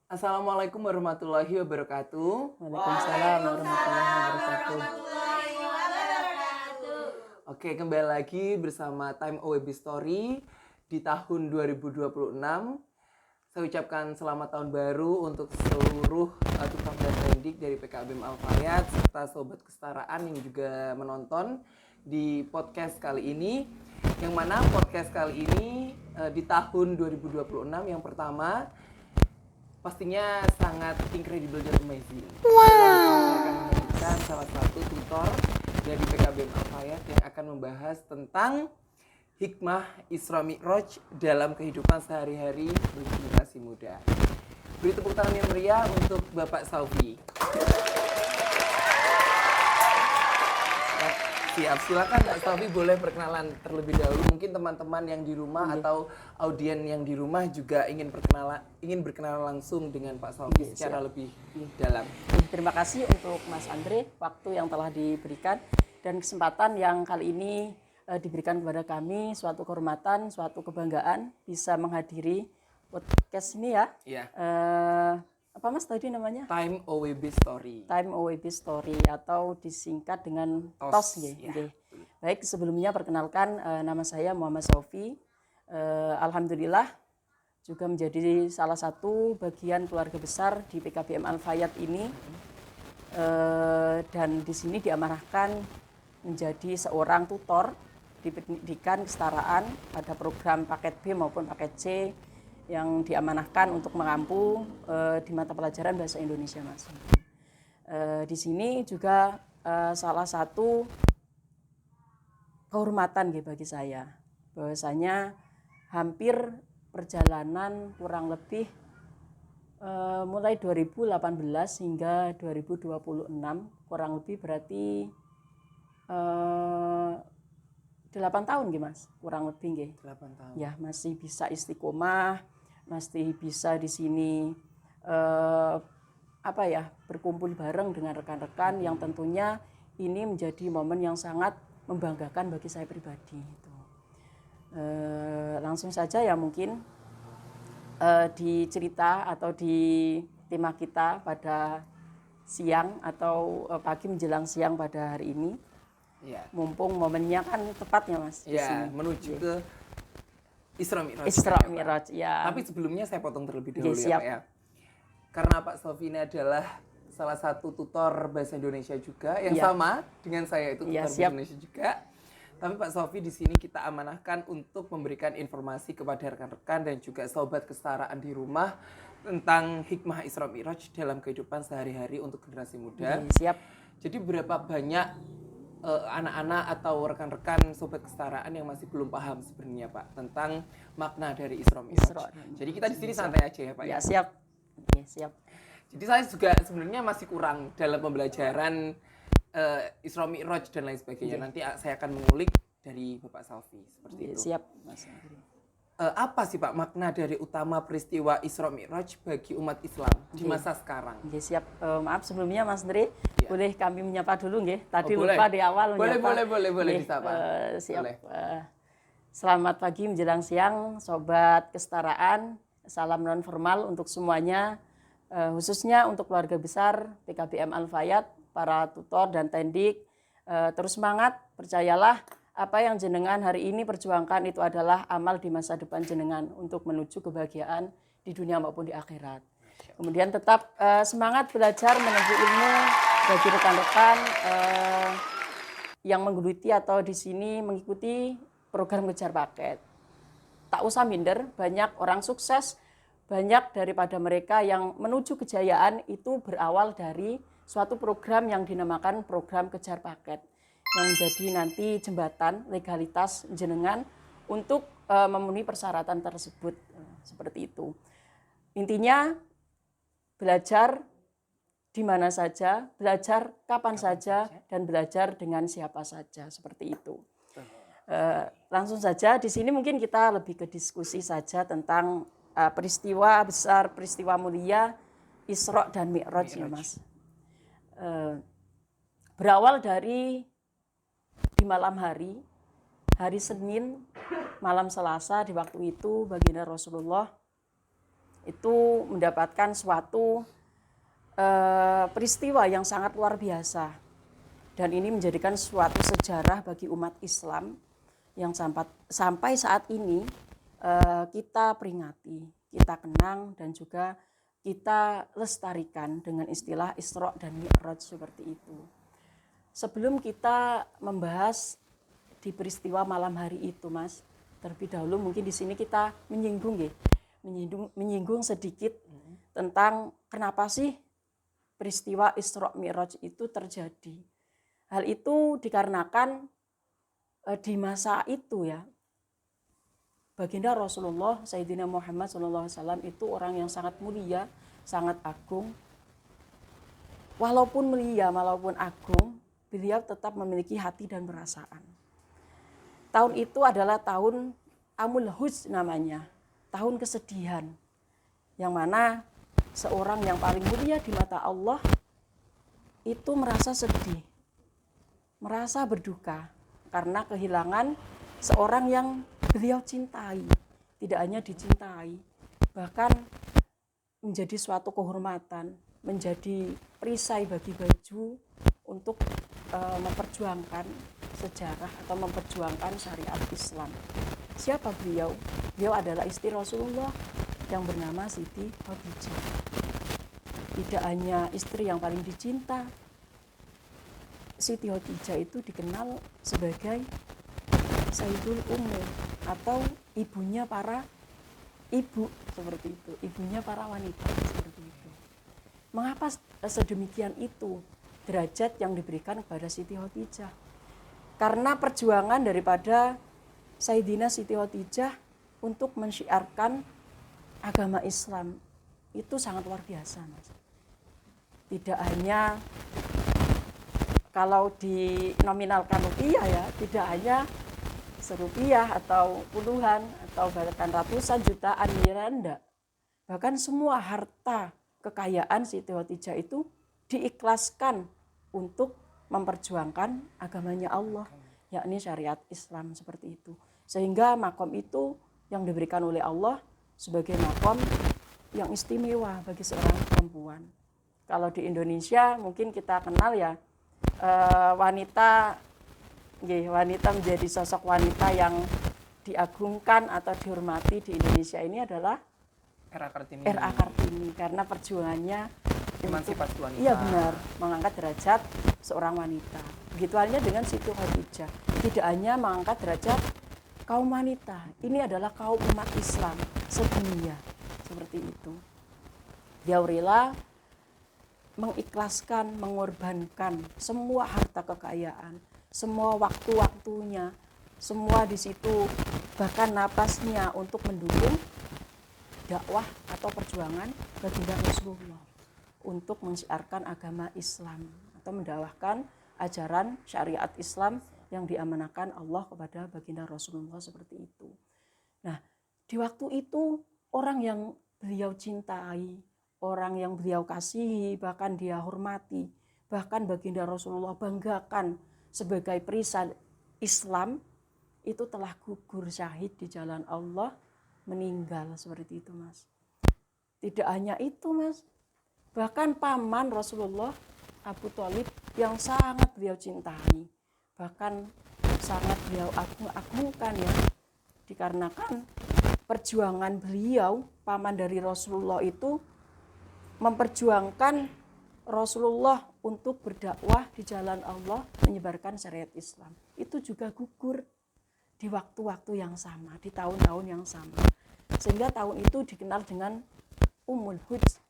Assalamualaikum warahmatullahi wabarakatuh. Waalaikumsalam warahmatullahi wabarakatuh. Oke, kembali lagi bersama Time OWB Story di tahun 2026. Saya ucapkan selamat tahun baru untuk seluruh tukang dan pendidik dari PKBM Al-Fayat serta sobat kesetaraan yang juga menonton di podcast kali ini. Yang mana podcast kali ini di tahun 2026 yang pertama pastinya sangat incredible dan amazing. Wow. Saya akan menghadirkan salah satu tutor dari PKBM Al-Fayat yang akan membahas tentang hikmah Isra Mi'raj dalam kehidupan sehari-hari bagi generasi muda. Beri tepuk tangan yang meriah untuk Bapak Saufi. Siap, silakan Pak Saufi boleh perkenalan terlebih dahulu. Mungkin teman-teman yang di rumah atau audien yang di rumah juga ingin berkenalan langsung dengan Pak Saufi secara lebih dalam. Terima kasih untuk Mas Andre waktu yang telah diberikan dan kesempatan yang kali ini diberikan kepada kami, suatu kehormatan, suatu kebanggaan bisa menghadiri podcast ini ya. Iya. Apa Mas tadi namanya? Time OWB Story. Time OWB Story atau disingkat dengan TOS. Ya. Baik, sebelumnya perkenalkan nama saya Muhammad Saufi. Alhamdulillah juga menjadi salah satu bagian keluarga besar di PKBM Al-Fayat ini. Dan di sini diamanahkan menjadi seorang tutor di pendidikan kesetaraan pada program paket B maupun paket C yang diamanahkan untuk mengampu di mata pelajaran bahasa Indonesia, Mas. Di sini juga salah satu kehormatan bagi saya, bahwasanya hampir perjalanan kurang lebih mulai 2018 hingga 2026, kurang lebih berarti 8 tahun Mas, kurang lebih 8 tahun. Ya, masih bisa istiqomah, masih bisa di sini berkumpul bareng dengan rekan-rekan yang tentunya ini menjadi momen yang sangat membanggakan bagi saya pribadi. Langsung saja ya mungkin di cerita atau di tema kita pada siang atau pagi menjelang siang pada hari ini. Ya. Mumpung momennya kan tepatnya Mas. Ya, menuju ke Isra Mi'raj. Isra Mi'raj, ya. Tapi sebelumnya saya potong terlebih dahulu ya Pak ya. Karena Pak Saufi ini adalah salah satu tutor bahasa Indonesia juga yang sama dengan saya itu tutor bahasa Indonesia juga. Tapi Pak Saufi di sini kita amanahkan untuk memberikan informasi kepada rekan-rekan dan juga sobat kesetaraan di rumah tentang hikmah Isra Mi'raj dalam kehidupan sehari-hari untuk generasi muda. Siap. Jadi berapa banyak anak-anak atau rekan-rekan sobat kesetaraan yang masih belum paham sebenarnya Pak tentang makna dari Isra Mi'raj. Jadi kita di sini santai aja ya Pak ya. Siap. Oke, siap. Jadi saya juga sebenarnya masih kurang dalam pembelajaran Isra Mi'raj dan lain sebagainya. Nanti saya akan mengulik dari Bapak Saufi seperti itu. Siap, Mas. Apa sih Pak makna dari utama peristiwa Isra Mi'raj bagi umat Islam di masa sekarang? Siap. Maaf sebelumnya Mas Andre, boleh kami menyapa dulu nggih? Tadi lupa di awal menyapa. Boleh disapa. Siap. Selamat pagi menjelang siang sobat kesetaraan. Salam non formal untuk semuanya, khususnya untuk keluarga besar PKBM Al-Fayat, para tutor dan tendik. Terus semangat, percayalah apa yang jenengan hari ini perjuangkan itu adalah amal di masa depan jenengan untuk menuju kebahagiaan di dunia maupun di akhirat. Kemudian tetap semangat belajar menuntut ilmu bagi rekan-rekan yang menggeluti atau di sini mengikuti program kejar paket. Tak usah minder, banyak orang sukses, banyak daripada mereka yang menuju kejayaan itu berawal dari suatu program yang dinamakan program kejar paket, yang menjadi nanti jembatan legalitas jenengan untuk memenuhi persyaratan tersebut. Seperti itu. Intinya belajar di mana saja, belajar kapan saja, dan belajar dengan siapa saja. Seperti itu. Langsung saja di sini mungkin kita lebih ke diskusi saja tentang peristiwa besar, peristiwa mulia Isra dan Mi'raj ya Mas. Berawal dari di malam hari Senin, malam Selasa di waktu itu baginda Rasulullah itu mendapatkan suatu peristiwa yang sangat luar biasa. Dan ini menjadikan suatu sejarah bagi umat Islam yang sampai saat ini kita peringati, kita kenang, dan juga kita lestarikan dengan istilah Isra dan Mi'raj seperti itu. Sebelum kita membahas di peristiwa malam hari itu, Mas, terlebih dahulu mungkin di sini kita menyinggung sedikit tentang kenapa sih peristiwa Isra Mi'raj itu terjadi. Hal itu dikarenakan di masa itu ya, baginda Rasulullah Sayyidina Muhammad SAW itu orang yang sangat mulia, sangat agung. Walaupun mulia, walaupun agung, beliau tetap memiliki hati dan perasaan. Tahun itu adalah tahun Amul Huzn namanya, tahun kesedihan. Yang mana seorang yang paling mulia di mata Allah itu merasa sedih, merasa berduka karena kehilangan seorang yang beliau cintai. Tidak hanya dicintai, bahkan menjadi suatu kehormatan, menjadi perisai bagi baju untuk memperjuangkan sejarah atau memperjuangkan syariat Islam. Siapa beliau? Beliau adalah istri Rasulullah yang bernama Siti Khadijah. Tidak hanya istri yang paling dicinta, Siti Khadijah itu dikenal sebagai Sayyidul Ummu atau ibunya para ibu, seperti itu, ibunya para wanita, seperti itu. Mengapa sedemikian itu derajat yang diberikan kepada Siti Khadijah? Karena perjuangan daripada Sayyidina Siti Khadijah untuk mensyiarkan agama Islam itu sangat luar biasa, Mas. Tidak hanya kalau dinominalkan rupiah ya, tidak hanya serupiah atau puluhan atau bahkan ratusan jutaan miliaran, enggak. Bahkan semua harta kekayaan Siti Khadijah itu diikhlaskan untuk memperjuangkan agamanya Allah, yakni syariat Islam, seperti itu. Sehingga makom itu yang diberikan oleh Allah sebagai makom yang istimewa bagi seorang perempuan. Kalau di Indonesia mungkin kita kenal ya, wanita menjadi sosok wanita yang diagungkan atau dihormati di Indonesia ini adalah R.A. Kartini, karena perjuangannya emansipasi wanita. Iya benar, mengangkat derajat seorang wanita. Begitu halnya dengan Siti Khadijah, tidak hanya mengangkat derajat kaum wanita, ini adalah kaum umat Islam sedunia, seperti itu. Dia rela mengikhlaskan, mengorbankan semua harta kekayaan, semua waktu-waktunya, semua di situ, bahkan napasnya untuk mendukung dakwah atau perjuangan baginda Rasulullah untuk mensiarkan agama Islam atau mendakwahkan ajaran syariat Islam yang diamanahkan Allah kepada baginda Rasulullah, seperti itu. Nah, di waktu itu orang yang beliau cintai, orang yang beliau kasihi, bahkan dia hormati, bahkan baginda Rasulullah banggakan sebagai perisai Islam, itu telah gugur syahid di jalan Allah, meninggal, seperti itu, Mas. Tidak hanya itu, Mas, bahkan paman Rasulullah Abu Thalib yang sangat beliau cintai, bahkan sangat beliau agung-agungkan ya, dikarenakan perjuangan beliau, paman dari Rasulullah itu memperjuangkan Rasulullah untuk berdakwah di jalan Allah, menyebarkan syariat Islam. Itu juga gugur di waktu-waktu yang sama, di tahun-tahun yang sama. Sehingga tahun itu dikenal dengan Ummul Huzn,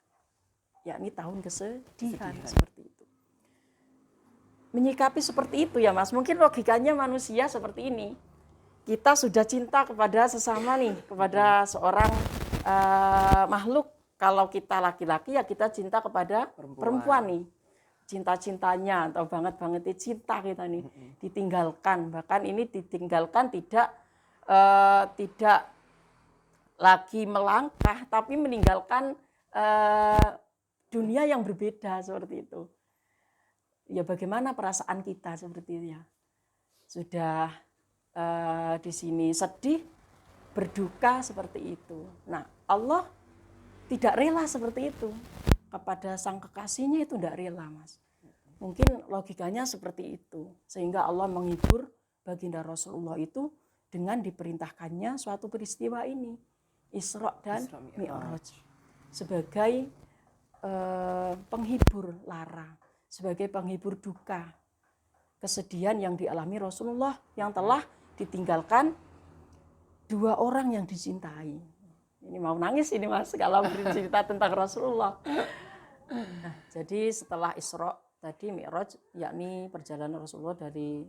yakni tahun kesedihan, seperti itu. Menyikapi seperti itu ya, Mas, mungkin logikanya manusia seperti ini. Kita sudah cinta kepada sesama nih, kepada seorang makhluk. Kalau kita laki-laki ya kita cinta kepada perempuan nih. Cinta-cintanya atau banget-bangetnya cinta kita nih. Ditinggalkan, bahkan ini ditinggalkan tidak lagi melangkah, tapi meninggalkan dunia yang berbeda, seperti itu. Ya bagaimana perasaan kita seperti itu ya. Sudah di sini sedih, berduka, seperti itu. Nah, Allah tidak rela seperti itu. Kepada sang kekasihnya itu tidak rela, Mas. Mungkin logikanya seperti itu. Sehingga Allah menghibur baginda Rasulullah itu dengan diperintahkannya suatu peristiwa ini. Isra dan Mi'raj. Sebagai penghibur lara. Sebagai penghibur duka. Kesedihan yang dialami Rasulullah yang telah ditinggalkan dua orang yang dicintai. Ini mau nangis ini Mas kalau bercerita tentang Rasulullah. Nah, jadi setelah Isra tadi Mi'raj, yakni perjalanan Rasulullah dari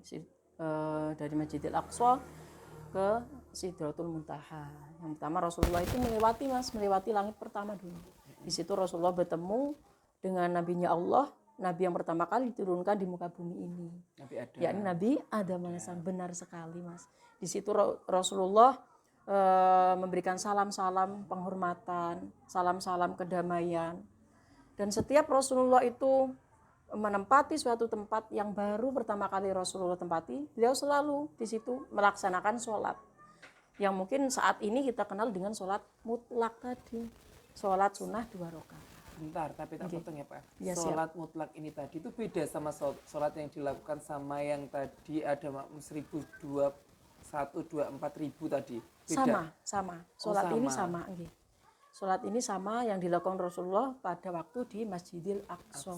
Masjidil Aqsa ke Sidratul Muntaha. Yang pertama Rasulullah itu melewati langit pertama dulu. Di situ Rasulullah bertemu dengan nabinya Allah, nabi yang pertama kali diturunkan di muka bumi ini. Yakni Nabi Adam alaihissalam. Benar sekali Mas. Di situ Rasulullah memberikan salam-salam penghormatan, salam-salam kedamaian. Dan setiap Rasulullah itu menempati suatu tempat yang baru pertama kali Rasulullah tempati, beliau selalu di situ melaksanakan sholat. Yang mungkin saat ini kita kenal dengan sholat mutlak tadi. Sholat sunnah 2 rakaat. Bentar, tapi tak potong ya Pak. Ya, sholat mutlak ini tadi itu beda sama sholat yang dilakukan sama yang tadi ada makmum 1.224.000 tadi. Beda. Sama. Sholat ini sama. Sholat ini sama yang dilakukan Rasulullah pada waktu di Masjidil Aqsa.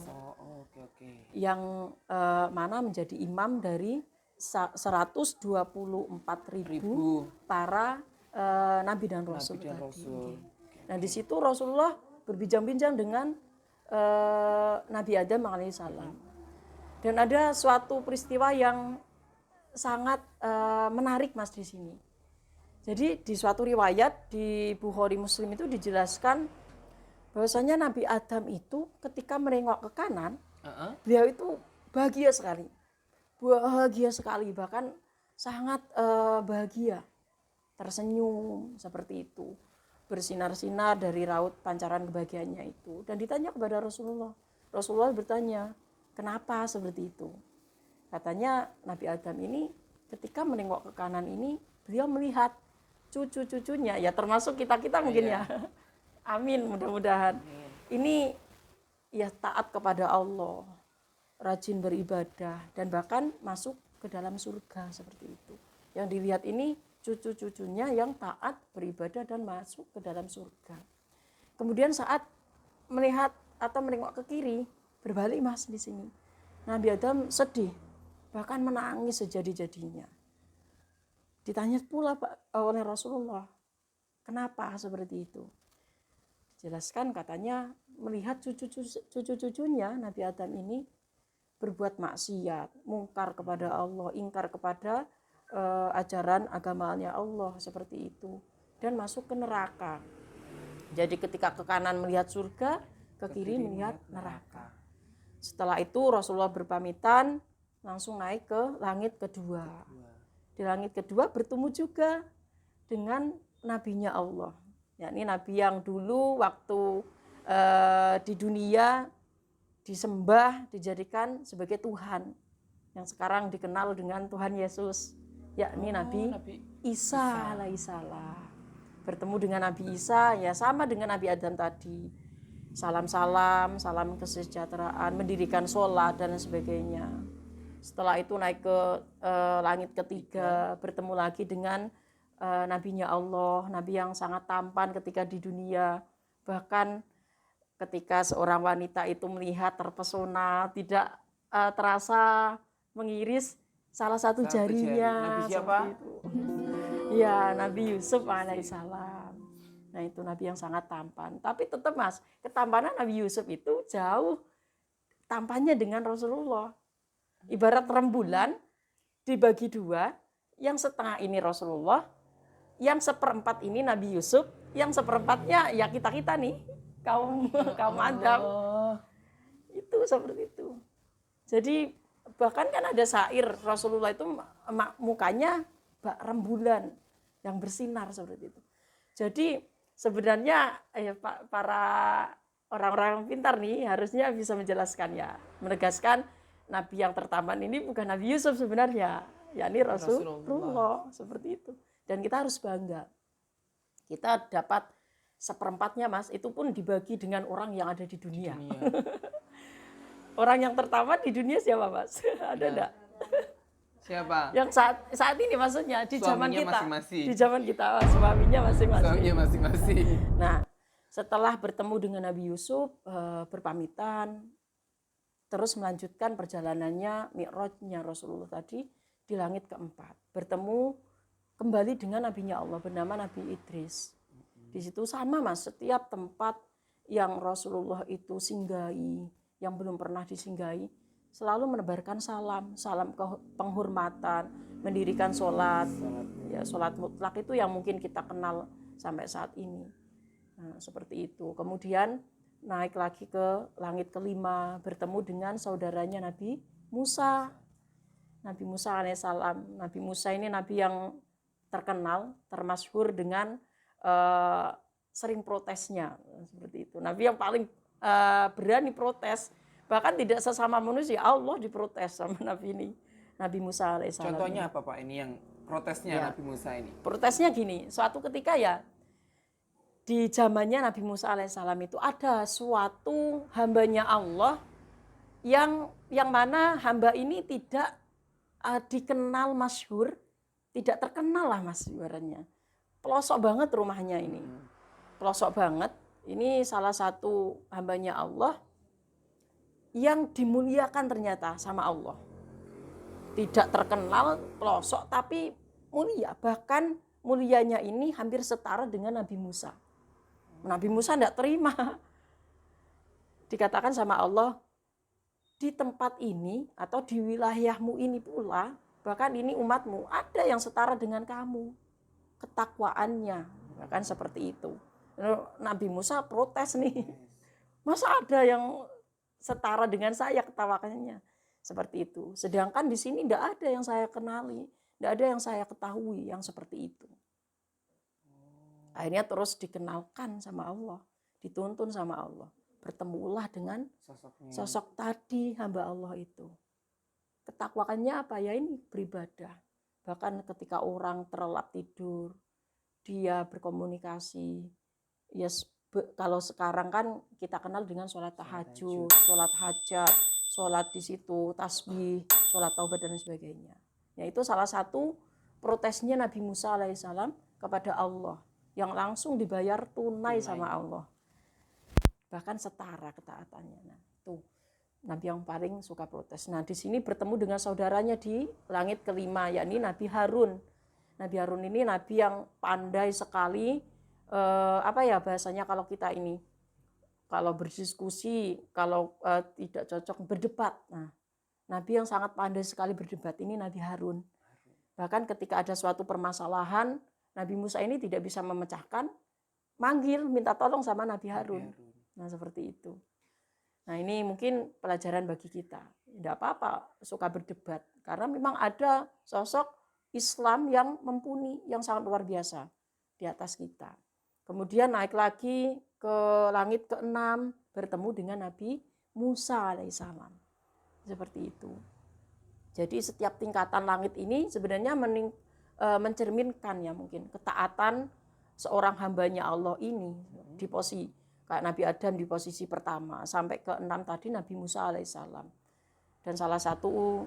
Oke. Yang mana menjadi imam dari 124.000 para nabi dan rasul tadi. Nah di situ Rasulullah berbincang-bincang dengan Nabi Adam alaihissalam. Dan ada suatu peristiwa yang sangat menarik Mas di sini. Jadi di suatu riwayat di Bukhari Muslim itu dijelaskan bahwasanya Nabi Adam itu ketika merengok ke kanan, beliau itu bahagia sekali, bahkan sangat bahagia, tersenyum seperti itu, bersinar-sinar dari raut pancaran kebahagiaannya itu. Dan ditanya kepada Rasulullah bertanya, kenapa seperti itu? Katanya Nabi Adam ini ketika menengok ke kanan ini, beliau melihat cucu-cucunya, ya termasuk kita-kita mungkin ya. Amin, mudah-mudahan. Ini ya taat kepada Allah, rajin beribadah, dan bahkan masuk ke dalam surga seperti itu. Yang dilihat ini cucu-cucunya yang taat, beribadah, dan masuk ke dalam surga. Kemudian saat melihat atau menengok ke kiri, berbalik Mas di sini. Nabi Adam sedih, bahkan menangis sejadi-jadinya. Ditanya pula oleh Rasulullah, kenapa seperti itu? Dijelaskan katanya melihat cucu-cucunya Nabi Adam ini berbuat maksiat, mungkar kepada Allah, ingkar kepada ajaran agamanya Allah seperti itu, dan masuk ke neraka. Jadi ketika ke kanan melihat surga, ke kiri melihat neraka. Setelah itu Rasulullah berpamitan langsung naik ke langit kedua. Di langit kedua bertemu juga dengan nabinya Allah, yakni nabi yang dulu waktu di dunia disembah, dijadikan sebagai Tuhan, yang sekarang dikenal dengan Tuhan Yesus, yakni Nabi Isa alaihissalam. Bertemu dengan Nabi Isa ya sama dengan Nabi Adam tadi, salam kesejahteraan, mendirikan sholat dan sebagainya. Setelah itu naik ke langit ketiga, bertemu lagi dengan nabinya Allah, nabi yang sangat tampan ketika di dunia. Bahkan ketika seorang wanita itu melihat terpesona, tidak terasa mengiris salah satu jarinya. Nabi siapa? Ya, Nabi Yusuf alaihissalam. Nah itu nabi yang sangat tampan. Tapi tetap Mas, ketampanan Nabi Yusuf itu jauh tampannya dengan Rasulullah. Ibarat rembulan dibagi dua, yang setengah ini Rasulullah, yang seperempat ini Nabi Yusuf, yang seperempatnya ya kita nih, kaum Adam. Itu seperti itu. Jadi bahkan kan ada syair Rasulullah itu mukanya bak rembulan yang bersinar seperti itu. Jadi sebenarnya para orang-orang pintar nih harusnya bisa menjelaskan ya, menegaskan Nabi yang tertampan ini bukan Nabi Yusuf sebenarnya, yakni Rasulullah seperti itu. Dan kita harus bangga. Kita dapat seperempatnya Mas, itu pun dibagi dengan orang yang ada di dunia. Iya. Orang yang pertama di dunia siapa Mas? Ada Nah, enggak? siapa? Yang saat ini maksudnya di zaman Suaminya kita. masing-masing. Di zaman kita suaminya masing-masing. Suaminya masing-masing. Nah, setelah bertemu dengan Nabi Yusuf, berpamitan, terus melanjutkan perjalanannya Mi'rajnya Rasulullah tadi di langit keempat. Bertemu kembali dengan nabinya Allah bernama Nabi Idris. Di situ sama Mas, setiap tempat yang Rasulullah itu singgahi, yang belum pernah disinggahi, selalu menebarkan salam penghormatan, mendirikan sholat. Ya, sholat mutlak itu yang mungkin kita kenal sampai saat ini. Nah, seperti itu. Kemudian naik lagi ke langit kelima, bertemu dengan saudaranya Nabi Musa. Nabi Musa alaihissalam. Nabi Musa ini nabi yang terkenal, termasyhur dengan sering protesnya, seperti itu. Nabi yang paling berani protes, bahkan tidak sesama manusia, Allah diprotes sama Nabi ini, Nabi Musa alaihissalam. Contohnya apa Pak ini yang protesnya Ya. Nabi Musa ini? Protesnya gini, suatu ketika ya di zamannya Nabi Musa alaihissalam itu ada suatu hambanya Allah yang mana hamba ini tidak dikenal masyhur, tidak terkenal lah Mas ibaratnya. Pelosok banget rumahnya ini. Pelosok banget. Ini salah satu hambanya Allah yang dimuliakan ternyata sama Allah. Tidak terkenal, pelosok, tapi mulia. Bahkan mulianya ini hampir setara dengan Nabi Musa. Nabi Musa tidak terima. Dikatakan sama Allah, di tempat ini atau di wilayahmu ini pula, bahkan ini umatmu, ada yang setara dengan kamu. Ketakwaannya, bahkan seperti itu. Nabi Musa protes nih. Masa ada yang setara dengan saya ketawakannya? Seperti itu. Sedangkan di sini tidak ada yang saya kenali, tidak ada yang saya ketahui yang seperti itu. Akhirnya terus dikenalkan sama Allah, dituntun sama Allah. Bertemulah dengan sosok tadi hamba Allah itu. Ketakwaannya apa? Ya ini beribadah. Bahkan ketika orang terlelap tidur, dia berkomunikasi. Ya kalau sekarang kan kita kenal dengan sholat tahajud, sholat hajat, sholat di situ, tasbih, sholat taubat dan sebagainya. Ya itu salah satu protesnya Nabi Musa alaihissalam kepada Allah yang langsung dibayar tunai sama Allah. Bahkan setara ketaatannya. Nah, tuh Nabi yang paling suka protes. Nah, di sini bertemu dengan saudaranya di langit kelima, yakni Nabi Harun. Nabi Harun ini nabi yang pandai sekali, bahasanya kalau kita ini, kalau berdiskusi, kalau tidak cocok berdebat. Nah, nabi yang sangat pandai sekali berdebat ini Nabi Harun. Bahkan ketika ada suatu permasalahan, Nabi Musa ini tidak bisa memecahkan, manggil, minta tolong sama Nabi Harun. Nah, seperti itu. Nah, ini mungkin pelajaran bagi kita. Tidak apa-apa suka berdebat. Karena memang ada sosok Islam yang mumpuni, yang sangat luar biasa di atas kita. Kemudian naik lagi ke langit ke-6, bertemu dengan Nabi Musa alaihissalam. Seperti itu. Jadi setiap tingkatan langit ini sebenarnya mencerminkan ya mungkin ketaatan seorang hambanya Allah ini di posisi kayak Nabi Adam di posisi pertama sampai ke-6 tadi Nabi Musa alaihissalam. Dan salah satu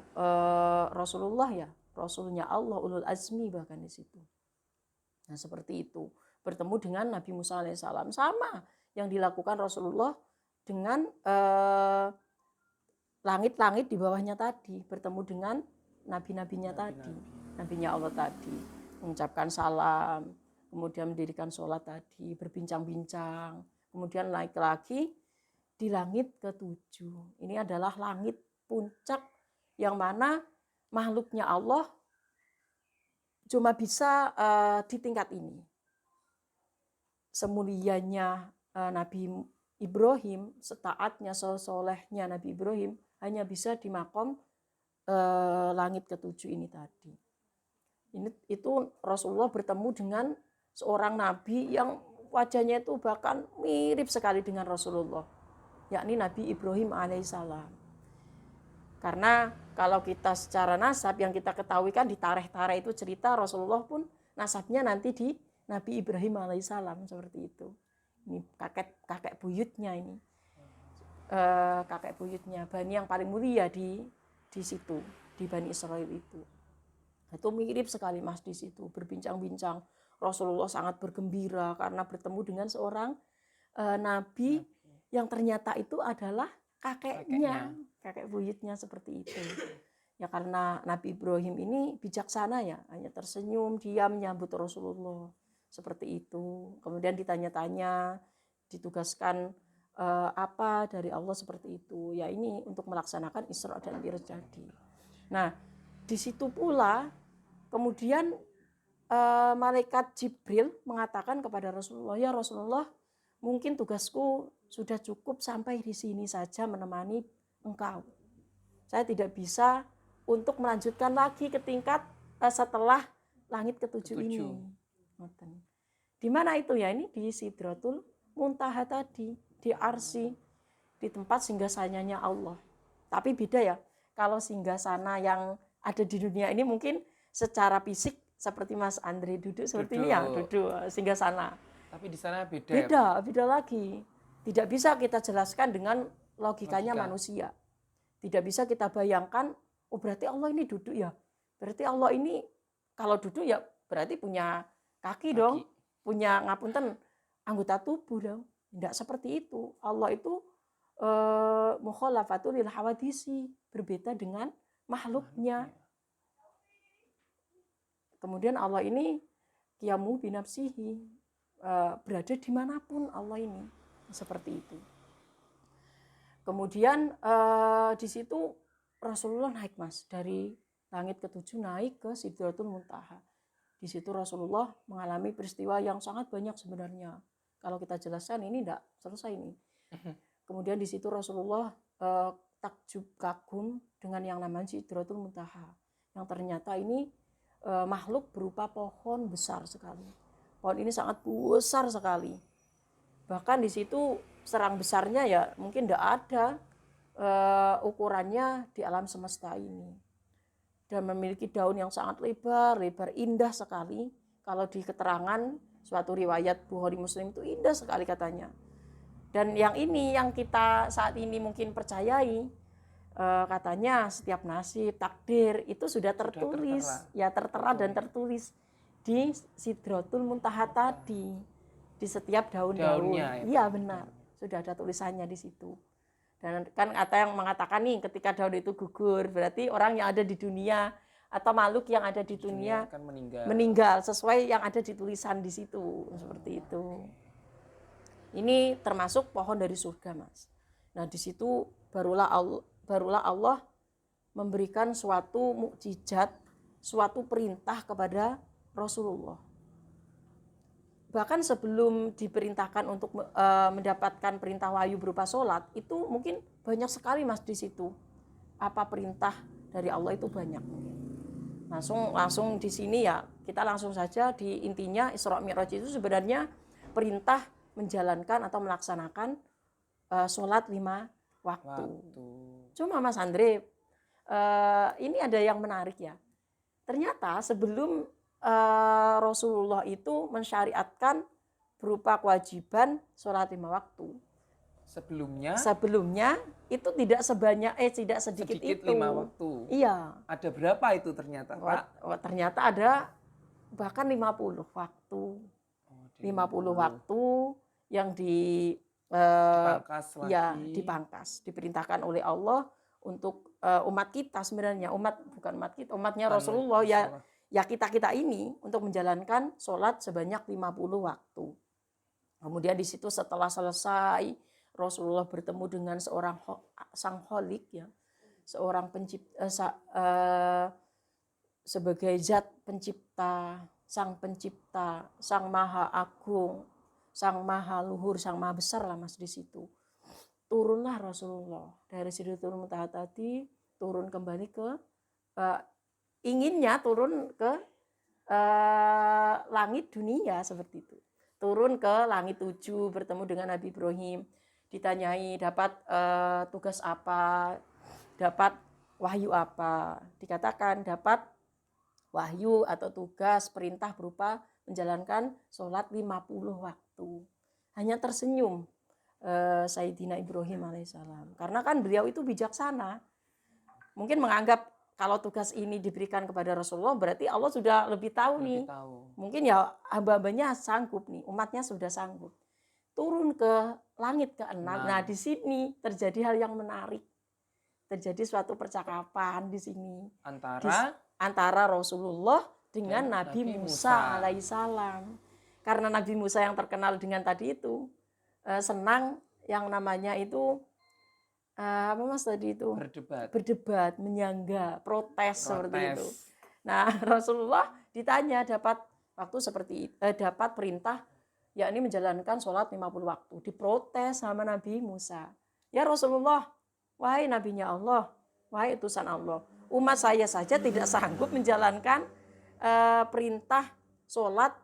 Rasulullah ya, Rasulnya Allah ulul azmi bahkan di situ. Nah seperti itu, bertemu dengan Nabi Musa alaihissalam sama yang dilakukan Rasulullah dengan langit-langit di bawahnya tadi, bertemu dengan nabi-nabinya tadi, nabinya Allah tadi, mengucapkan salam, kemudian mendirikan sholat tadi, berbincang-bincang, kemudian naik lagi di langit ke-7. Ini adalah langit puncak yang mana makhluknya Allah cuma bisa di tingkat ini. Semulianya Nabi Ibrahim, setaatnya, solehnya Nabi Ibrahim hanya bisa di makom langit ke-7 ini tadi. Itu Rasulullah bertemu dengan seorang nabi yang wajahnya itu bahkan mirip sekali dengan Rasulullah, yakni Nabi Ibrahim alaihissalam. Karena kalau kita secara nasab yang kita ketahui kan di tarikh-tarikh itu cerita Rasulullah pun nasabnya nanti di Nabi Ibrahim alaihissalam seperti itu. Ini kakek buyutnya ini. Kakek buyutnya Bani yang paling mulia di situ, di Bani Israel itu. Itu mirip sekali Mas di situ, berbincang-bincang. Rasulullah sangat bergembira karena bertemu dengan seorang nabi yang ternyata itu adalah kakeknya, kakek buyutnya seperti itu. Ya karena Nabi Ibrahim ini bijaksana ya, hanya tersenyum, diam menyambut Rasulullah. Seperti itu. Kemudian ditanya-tanya, ditugaskan apa dari Allah seperti itu. Ya ini untuk melaksanakan Isra dan Mi'raj tadi. Nah, di situ pula kemudian malaikat Jibril mengatakan kepada Rasulullah, ya Rasulullah, mungkin tugasku sudah cukup sampai di sini saja menemani engkau. Saya tidak bisa untuk melanjutkan lagi ke tingkat setelah langit ketujuh ini. Di mana itu ya? Ini di Sidratul Muntaha tadi, di Arsy, di tempat singgasananya Allah. Tapi beda ya, kalau singgasana yang ada di dunia ini mungkin secara fisik seperti Mas Andre duduk seperti ini ya, duduk singgasana. Tapi di sana beda. Beda lagi. Tidak bisa kita jelaskan dengan logikanya manusia. Tidak bisa kita bayangkan, oh berarti Allah ini duduk ya. Berarti Allah ini kalau duduk ya berarti punya kaki dong, punya ngapunten anggota tubuh dong. Tidak seperti itu. Allah itu mukhalafatul lil hawadisi, berbeda dengan makhluknya. Kemudian Allah ini qiyamu binafsihi, berada dimanapun Allah ini, seperti itu. Kemudian di situ Rasulullah naik Mas, dari langit ketujuh naik ke Sidratul Muntaha. Di situ Rasulullah mengalami peristiwa yang sangat banyak sebenarnya. Kalau kita jelaskan ini tidak selesai ini. Kemudian di situ Rasulullah takjub kagum dengan yang namanya Sidratul Muntaha, yang ternyata ini makhluk berupa pohon besar sekali. Pohon ini sangat besar sekali. Bahkan di situ serang besarnya ya mungkin tidak ada ukurannya di alam semesta ini. Dan memiliki daun yang sangat lebar, indah sekali. Kalau di keterangan suatu riwayat Bukhari Muslim itu indah sekali katanya. Dan yang ini yang kita saat ini mungkin percayai, katanya setiap nasib, takdir itu sudah tertulis, tertera dan tertulis di Sidratul Muntaha tadi, di setiap daun-daun. Iya benar, sudah ada tulisannya di situ. Dan kan ada yang mengatakan nih, ketika daun itu gugur, berarti orang yang ada di dunia atau makhluk yang ada di dunia akan meninggal sesuai yang ada di tulisan di situ, seperti itu. Ini termasuk pohon dari surga, Mas. Nah, di situ barulah Allah memberikan suatu mukjizat, suatu perintah kepada Rasulullah. Bahkan sebelum diperintahkan untuk mendapatkan perintah wahyu berupa sholat, itu mungkin banyak sekali Mas di situ. Apa perintah dari Allah itu banyak. Langsung di sini ya, kita langsung saja di intinya Isra Mi'raj itu sebenarnya perintah menjalankan atau melaksanakan sholat 5 waktu. Cuma Mas Andre, ini ada yang menarik ya. Ternyata sebelum Rasulullah itu mensyariatkan berupa kewajiban sholat 5 waktu. Sebelumnya itu tidak sedikit itu. 5 waktu. Iya. Ada berapa itu ternyata, Pak? Ternyata ada bahkan 50 waktu. 50 waktu yang dipangkas, diperintahkan oleh Allah untuk umat kita sebenarnya, umatnya Rasulullah ya kita ini untuk menjalankan sholat sebanyak 50 waktu. Kemudian di situ setelah selesai Rasulullah bertemu dengan seorang sang Khalik ya, seorang pencipta sebagai zat pencipta, sang maha agung, sang maha luhur, sang maha besar lah Mas di situ. Turunlah Rasulullah dari Sidratul Muntaha tadi, turun kembali ke inginnya turun ke langit dunia seperti itu. Turun ke langit 7 bertemu dengan Nabi Ibrahim, ditanyai dapat tugas apa, dapat wahyu apa. Dikatakan dapat wahyu atau tugas perintah berupa menjalankan sholat 50 waktu. hanya tersenyum Sayyidina Ibrahim alaihissalam. Karena kan beliau itu bijaksana. Mungkin menganggap kalau tugas ini diberikan kepada Rasulullah berarti Allah sudah lebih tahu nih. Mungkin ya hamba-hambanya sanggup nih, umatnya sudah sanggup. Turun ke langit ke-6. Nah, di sini terjadi hal yang menarik. Terjadi suatu percakapan di sini antara Rasulullah dengan Nabi Musa alaihissalam. Karena Nabi Musa yang terkenal dengan tadi itu senang yang namanya itu apa mas tadi itu berdebat, menyangga, protes seperti itu. Nah, Rasulullah ditanya dapat waktu dapat perintah yakni menjalankan sholat 50 waktu, diprotes sama Nabi Musa. Ya Rasulullah, wahai nabinya Allah, wahai utusan Allah, umat saya saja tidak sanggup menjalankan perintah sholat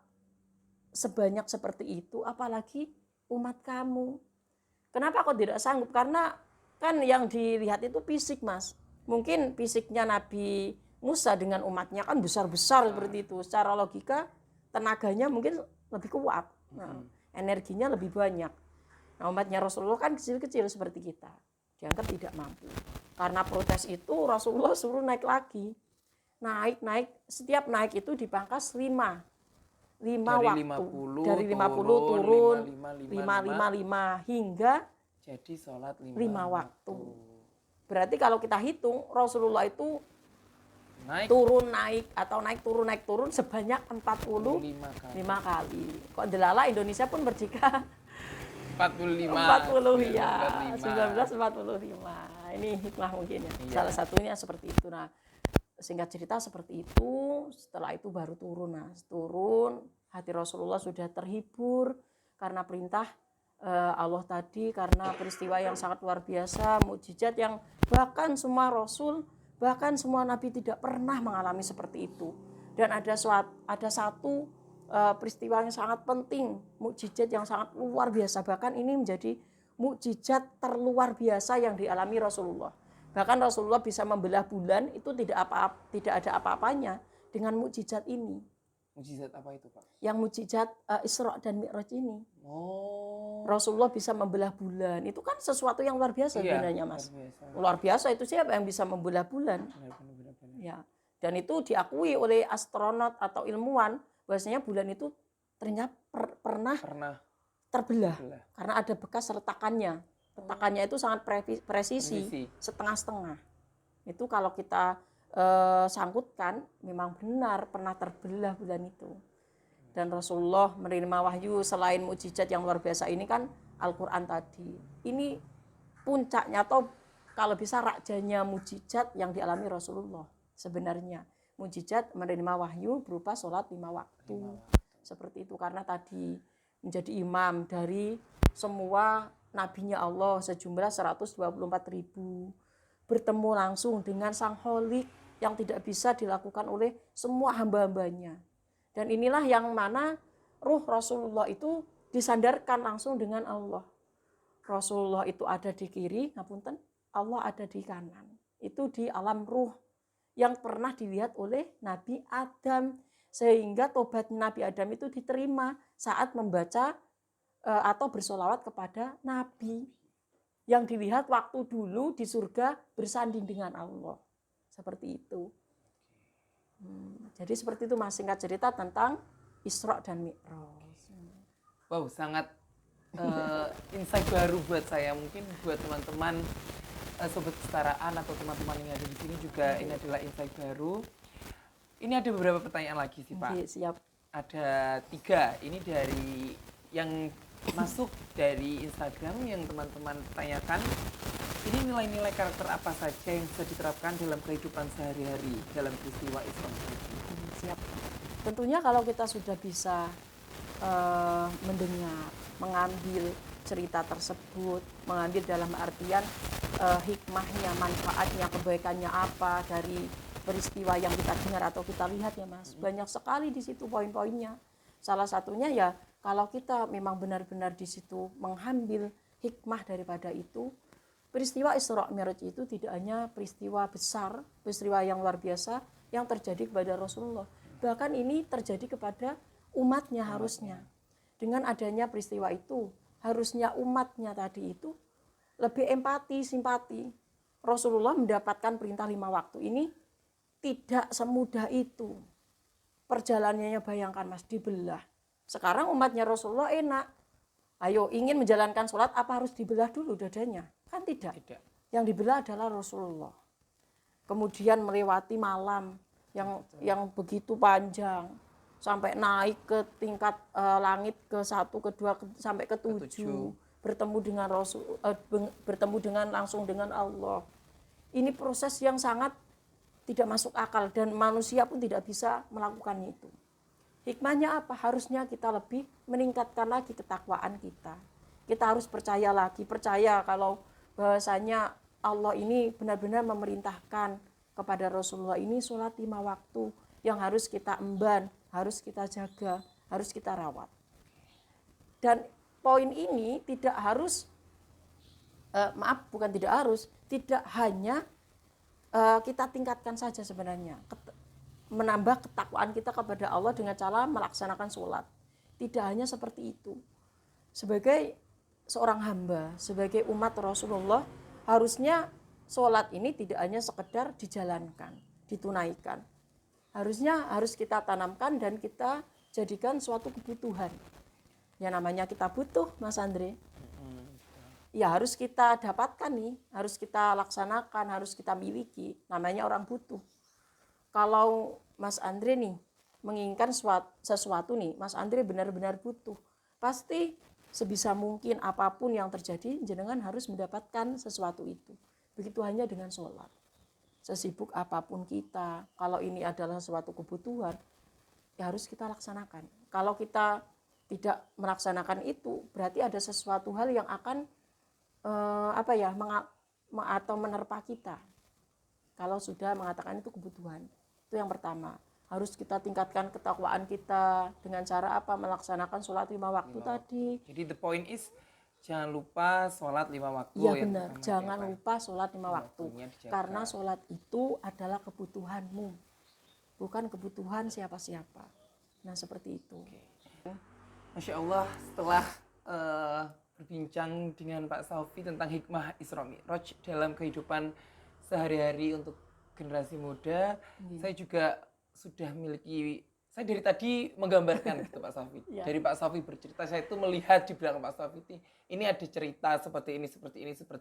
sebanyak seperti itu, apalagi umat kamu. Kenapa kok tidak sanggup? Karena kan yang dilihat itu fisik mas. Mungkin fisiknya Nabi Musa dengan umatnya kan besar-besar seperti itu. Secara logika tenaganya mungkin lebih kuat. Nah, energinya lebih banyak. Nah, umatnya Rasulullah kan kecil-kecil seperti kita. Dianggap tidak mampu. Karena protes itu Rasulullah suruh naik lagi. Naik. Setiap naik itu dipangkas 5 waktu. Dari 50 turun 5 hingga jadi sholat 5 waktu. Berarti kalau kita hitung Rasulullah itu turun naik turun sebanyak 45 kali. Kok delala Indonesia pun merdeka 40 ya 1945. Ini hikmah mungkin ya. Salah satunya seperti itu. Nah, singkat cerita seperti itu. Setelah itu baru turun. Nah, turun hati Rasulullah sudah terhibur karena perintah Allah tadi, karena peristiwa yang sangat luar biasa, mukjizat yang bahkan semua rasul, bahkan semua nabi tidak pernah mengalami seperti itu. Dan ada satu peristiwa yang sangat penting, mukjizat yang sangat luar biasa, bahkan ini menjadi mukjizat terluar biasa yang dialami Rasulullah. Bahkan Rasulullah bisa membelah bulan itu tidak ada apa-apanya dengan mukjizat ini. Mukjizat apa itu Pak? Yang mukjizat Isra dan Mi'raj ini. Rasulullah bisa membelah bulan. Itu kan sesuatu yang luar biasa sebenarnya Mas. Luar biasa itu siapa yang bisa membelah bulan? Ya. Dan itu diakui oleh astronot atau ilmuwan bahwasanya bulan itu ternyata pernah terbelah karena ada bekas retakannya. Retakannya itu sangat presisi, setengah-setengah. Itu kalau kita sangkutkan memang benar pernah terbelah bulan itu. Dan Rasulullah menerima wahyu selain mukjizat yang luar biasa ini kan Al-Quran tadi. Ini puncaknya atau kalau bisa rajanya mukjizat yang dialami Rasulullah. Sebenarnya mukjizat menerima wahyu berupa sholat 5 waktu. Seperti itu karena tadi menjadi imam dari semua nabinya Allah sejumlah 124.000. Bertemu langsung dengan Sang Kholik yang tidak bisa dilakukan oleh semua hamba-hambanya. Dan inilah yang mana ruh Rasulullah itu disandarkan langsung dengan Allah. Rasulullah itu ada di kiri, ngapunten, Allah ada di kanan. Itu di alam ruh yang pernah dilihat oleh Nabi Adam. Sehingga tobat Nabi Adam itu diterima saat membaca atau bersolawat kepada Nabi. Yang dilihat waktu dulu di surga bersanding dengan Allah. Seperti itu. Jadi seperti itu Mas, singkat cerita tentang Isra dan Mi'raj. Wow, sangat insight baru buat saya. Mungkin buat teman-teman sobat kesetaraan atau teman-teman yang ada di sini juga ini adalah insight baru. Ini ada beberapa pertanyaan lagi sih Pak. Siap. Ada 3. Ini dari yang masuk dari Instagram yang teman-teman tanyakan. Ini nilai-nilai karakter apa saja yang bisa diterapkan dalam kehidupan sehari-hari dalam peristiwa Isra tadi? Siap. Tentunya kalau kita sudah bisa mendengar, mengambil cerita tersebut, mengambil dalam artian hikmahnya, manfaatnya, kebaikannya apa dari peristiwa yang kita dengar atau kita lihat ya Mas. Banyak sekali di situ poin-poinnya. Salah satunya ya kalau kita memang benar-benar di situ mengambil hikmah daripada itu, peristiwa Isra Mi'raj itu tidak hanya peristiwa besar, peristiwa yang luar biasa yang terjadi kepada Rasulullah. Bahkan ini terjadi kepada umatnya harusnya. dengan adanya peristiwa itu, harusnya umatnya tadi itu lebih empati, simpati. Rasulullah mendapatkan perintah 5 waktu ini tidak semudah itu. Perjalanannya bayangkan Mas, dibelah. Sekarang umatnya Rasulullah enak. Ayo ingin menjalankan sholat apa harus dibelah dulu dadanya? Kan tidak. Yang dibelah adalah Rasulullah. Kemudian melewati malam yang begitu panjang sampai naik ke tingkat langit ke 1, ke 2, sampai ke 7, bertemu dengan bertemu dengan langsung dengan Allah. Ini proses yang sangat tidak masuk akal dan manusia pun tidak bisa melakukannya itu. Hikmahnya apa? Harusnya kita lebih meningkatkan lagi ketakwaan kita. Kita harus percaya lagi, percaya kalau bahwasanya Allah ini benar-benar memerintahkan kepada Rasulullah ini sholat 5 waktu yang harus kita emban, harus kita jaga, harus kita rawat. Dan poin ini tidak harus, tidak hanya kita tingkatkan saja sebenarnya. Menambah ketakwaan kita kepada Allah dengan cara melaksanakan sholat. Tidak hanya seperti itu. Sebagai seorang hamba, sebagai umat Rasulullah, harusnya sholat ini tidak hanya sekedar dijalankan, ditunaikan. Harusnya harus kita tanamkan dan kita jadikan suatu kebutuhan. Yang namanya kita butuh, Mas Andre. Ya harus kita dapatkan nih, harus kita laksanakan, harus kita miliki. Namanya orang butuh. Kalau Mas Andre nih menginginkan sesuatu nih, Mas Andre benar-benar butuh. Pasti sebisa mungkin apapun yang terjadi, jenengan harus mendapatkan sesuatu itu. Begitu hanya dengan sholat. Sesibuk apapun kita, kalau ini adalah suatu kebutuhan, ya harus kita laksanakan. Kalau kita tidak melaksanakan itu, berarti ada sesuatu hal yang akan atau menerpa kita. Kalau sudah mengatakan itu kebutuhan. Itu yang pertama. Harus kita tingkatkan ketakwaan kita dengan cara apa? Melaksanakan sholat 5 waktu tadi. Jadi the point is jangan lupa sholat 5 waktu. Iya benar, jangan lupa sholat 5 waktu. Karena sholat itu adalah kebutuhanmu, bukan kebutuhan siapa-siapa. Nah seperti itu. Masya Allah, setelah berbincang dengan Pak Saufi tentang hikmah Isra Mi'raj dalam kehidupan sehari-hari untuk generasi muda, saya juga sudah memiliki, saya dari tadi menggambarkan gitu Pak Saufi. Dari Pak Saufi bercerita, saya itu melihat di belakang Pak Saufi ini ada cerita seperti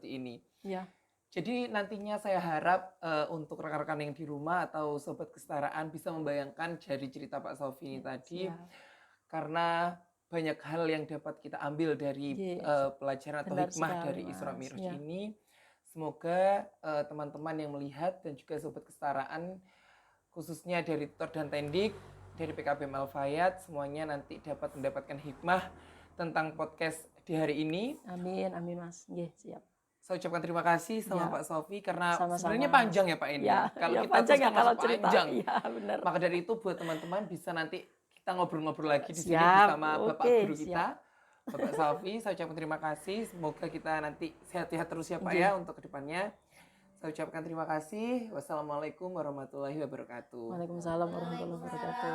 ini. Ya. Jadi nantinya saya harap untuk rekan-rekan yang di rumah atau sobat kesetaraan bisa membayangkan dari cerita Pak Saufi ini tadi, karena banyak hal yang dapat kita ambil dari pelajaran atau hikmah dari Isra Mi'raj ini. Semoga teman-teman yang melihat dan juga sobat kesetaraan, khususnya dari Tutor dan Tendik, dari PKBM Al-Fayat, semuanya nanti dapat mendapatkan hikmah tentang podcast di hari ini. Amin, amin Mas. Siap. Saya ucapkan terima kasih sama Pak Saufi karena sama-sama. Sebenarnya panjang ya Pak ini. Kalau kita panjang ya kalau cerita. Panjang. Ya, benar. Maka dari itu buat teman-teman bisa nanti kita ngobrol-ngobrol lagi di sini bersama Bapak Guru kita, Bapak Saufi. Saya ucapkan terima kasih. Semoga kita nanti sehat-sehat terus ya Pak ya untuk kedepannya. Saya ucapkan terima kasih. Wassalamualaikum warahmatullahi wabarakatuh. Waalaikumsalam warahmatullahi wabarakatuh.